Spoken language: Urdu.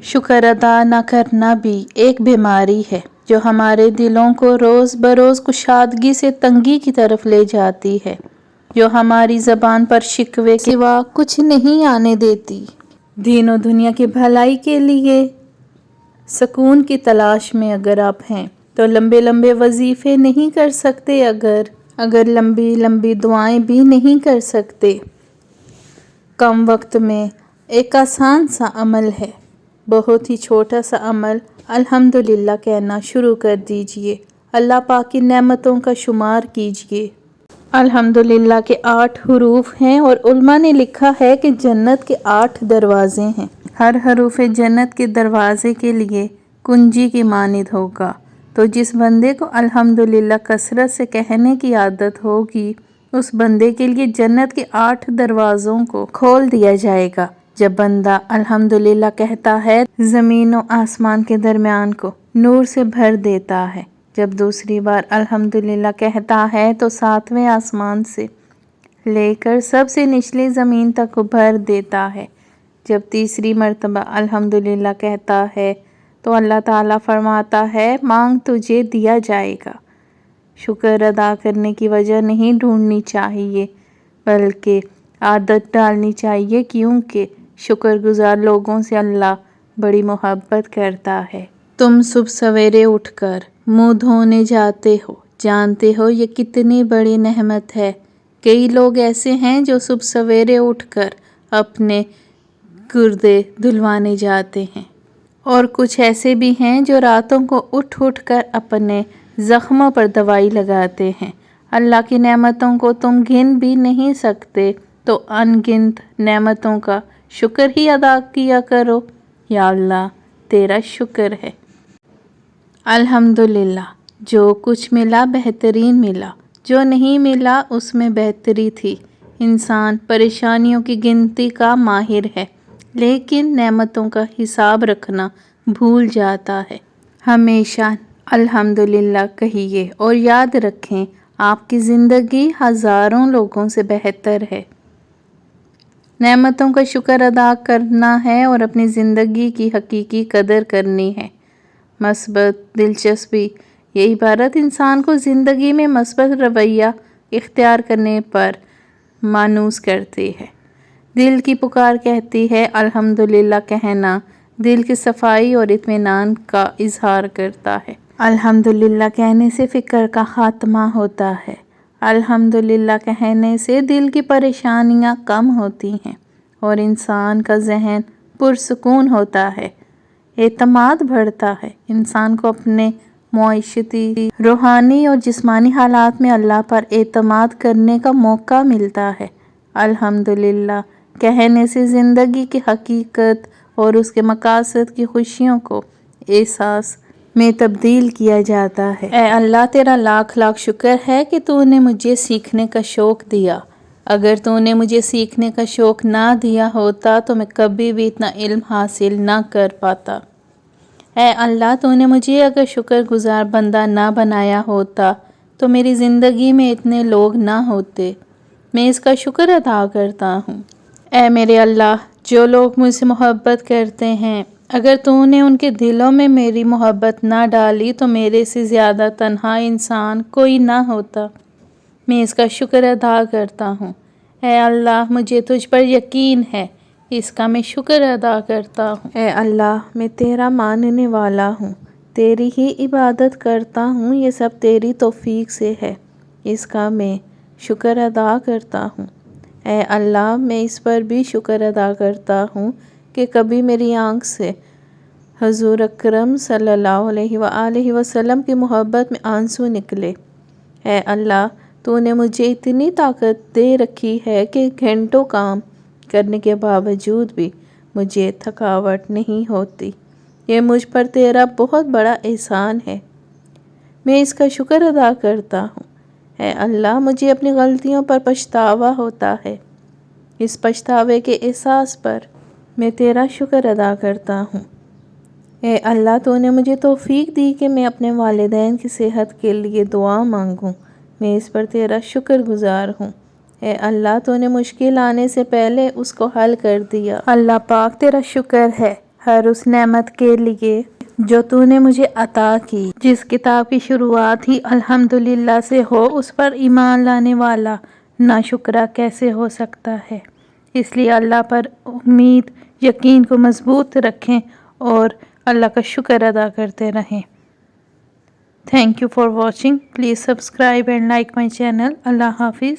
شکر ادا نہ کرنا بھی ایک بیماری ہے جو ہمارے دلوں کو روز بروز کشادگی سے تنگی کی طرف لے جاتی ہے، جو ہماری زبان پر شکوے کے سوا کچھ نہیں آنے دیتی۔ دین و دنیا کی بھلائی کے لیے سکون کی تلاش میں اگر آپ ہیں تو لمبے لمبے وظیفے نہیں کر سکتے، اگر لمبی لمبی دعائیں بھی نہیں کر سکتے، کم وقت میں ایک آسان سا عمل ہے، بہت ہی چھوٹا سا عمل الحمدللہ کہنا شروع کر دیجئے، اللہ پاک کی نعمتوں کا شمار کیجئے۔ الحمدللہ کے 8 حروف ہیں اور علماء نے لکھا ہے کہ جنت کے 8 دروازے ہیں، ہر حروف جنت کے دروازے کے لیے کنجی کی مانند ہوگا، تو جس بندے کو الحمدللہ کثرت سے کہنے کی عادت ہوگی اس بندے کے لیے جنت کے 8 دروازوں کو کھول دیا جائے گا۔ جب بندہ الحمدللہ کہتا ہے زمین و آسمان کے درمیان کو نور سے بھر دیتا ہے، جب دوسری بار الحمدللہ کہتا ہے تو 7ویں آسمان سے لے کر سب سے نچلی زمین تک کو بھر دیتا ہے، جب تیسری مرتبہ الحمدللہ کہتا ہے تو اللہ تعالیٰ فرماتا ہے مانگ تجھے دیا جائے گا۔ شکر ادا کرنے کی وجہ نہیں ڈھونڈنی چاہیے بلکہ عادت ڈالنی چاہیے، کیونکہ شکر گزار لوگوں سے اللہ بڑی محبت کرتا ہے۔ تم صبح سویرے اٹھ کر منہ دھونے جاتے ہو، جانتے ہو یہ کتنی بڑی نعمت ہے۔ کئی لوگ ایسے ہیں جو صبح سویرے اٹھ کر اپنے گردے دھلوانے جاتے ہیں، اور کچھ ایسے بھی ہیں جو راتوں کو اٹھ اٹھ کر اپنے زخموں پر دوائی لگاتے ہیں۔ اللہ کی نعمتوں کو تم گن بھی نہیں سکتے تو ان گنت نعمتوں کا شکر ہی ادا کیا کرو۔ یا اللہ تیرا شکر ہے۔ الحمدللہ جو کچھ ملا بہترین ملا، جو نہیں ملا اس میں بہتری تھی۔ انسان پریشانیوں کی گنتی کا ماہر ہے لیکن نعمتوں کا حساب رکھنا بھول جاتا ہے۔ ہمیشہ الحمدللہ کہیے اور یاد رکھیں آپ کی زندگی ہزاروں لوگوں سے بہتر ہے۔ نعمتوں کا شکر ادا کرنا ہے اور اپنی زندگی کی حقیقی قدر کرنی ہے۔ مثبت دلچسپی یہ عبارت انسان کو زندگی میں مثبت رویہ اختیار کرنے پر مانوس کرتی ہے۔ دل کی پکار کہتی ہے الحمدللہ کہنا دل کی صفائی اور اطمینان کا اظہار کرتا ہے۔ الحمدللہ کہنے سے فکر کا خاتمہ ہوتا ہے، الحمدللہ کہنے سے دل کی پریشانیاں کم ہوتی ہیں اور انسان کا ذہن پرسکون ہوتا ہے، اعتماد بڑھتا ہے، انسان کو اپنے معاشی، روحانی اور جسمانی حالات میں اللہ پر اعتماد کرنے کا موقع ملتا ہے۔ الحمدللہ کہنے سے زندگی کی حقیقت اور اس کے مقاصد کی خوشیوں کو احساس میں تبدیل کیا جاتا ہے۔ اے اللہ تیرا لاکھ لاکھ شکر ہے کہ تو نے مجھے سیکھنے کا شوق دیا، اگر تو نے مجھے سیکھنے کا شوق نہ دیا ہوتا تو میں کبھی بھی اتنا علم حاصل نہ کر پاتا۔ اے اللہ تو نے مجھے اگر شکر گزار بندہ نہ بنایا ہوتا تو میری زندگی میں اتنے لوگ نہ ہوتے، میں اس کا شکر ادا کرتا ہوں۔ اے میرے اللہ جو لوگ مجھ سے محبت کرتے ہیں اگر تو نے ان کے دلوں میں میری محبت نہ ڈالی تو میرے سے زیادہ تنہا انسان کوئی نہ ہوتا، میں اس کا شکر ادا کرتا ہوں۔ اے اللہ مجھے تجھ پر یقین ہے، اس کا میں شکر ادا کرتا ہوں۔ اے اللہ میں تیرا ماننے والا ہوں، تیری ہی عبادت کرتا ہوں، یہ سب تیری توفیق سے ہے، اس کا میں شکر ادا کرتا ہوں۔ اے اللہ میں اس پر بھی شکر ادا کرتا ہوں کہ کبھی میری آنکھ سے حضور اکرم صلی اللہ علیہ وآلہ وسلم کی محبت میں آنسو نکلے۔ اے اللہ تو نے مجھے اتنی طاقت دے رکھی ہے کہ گھنٹوں کام کرنے کے باوجود بھی مجھے تھکاوٹ نہیں ہوتی، یہ مجھ پر تیرا بہت بڑا احسان ہے، میں اس کا شکر ادا کرتا ہوں۔ اے اللہ مجھے اپنی غلطیوں پر پچھتاوا ہوتا ہے، اس پچھتاوے کے احساس پر میں تیرا شکر ادا کرتا ہوں۔ اے اللہ تو نے مجھے توفیق دی کہ میں اپنے والدین کی صحت کے لیے دعا مانگوں، میں اس پر تیرا شکر گزار ہوں۔ اے اللہ تو نے مشکل آنے سے پہلے اس کو حل کر دیا، اللہ پاک تیرا شکر ہے، ہر اس نعمت کے لیے جو تو نے مجھے عطا کی۔ جس کتاب کی شروعات ہی الحمدللہ سے ہو، اس پر ایمان لانے والا ناشکرا کیسے ہو سکتا ہے؟ اس لیے اللہ پر امید، یقین کو مضبوط رکھیں اور اللہ کا شکر ادا کرتے رہیں۔ Thank you for watching. Please subscribe and like my channel. Allah Hafiz.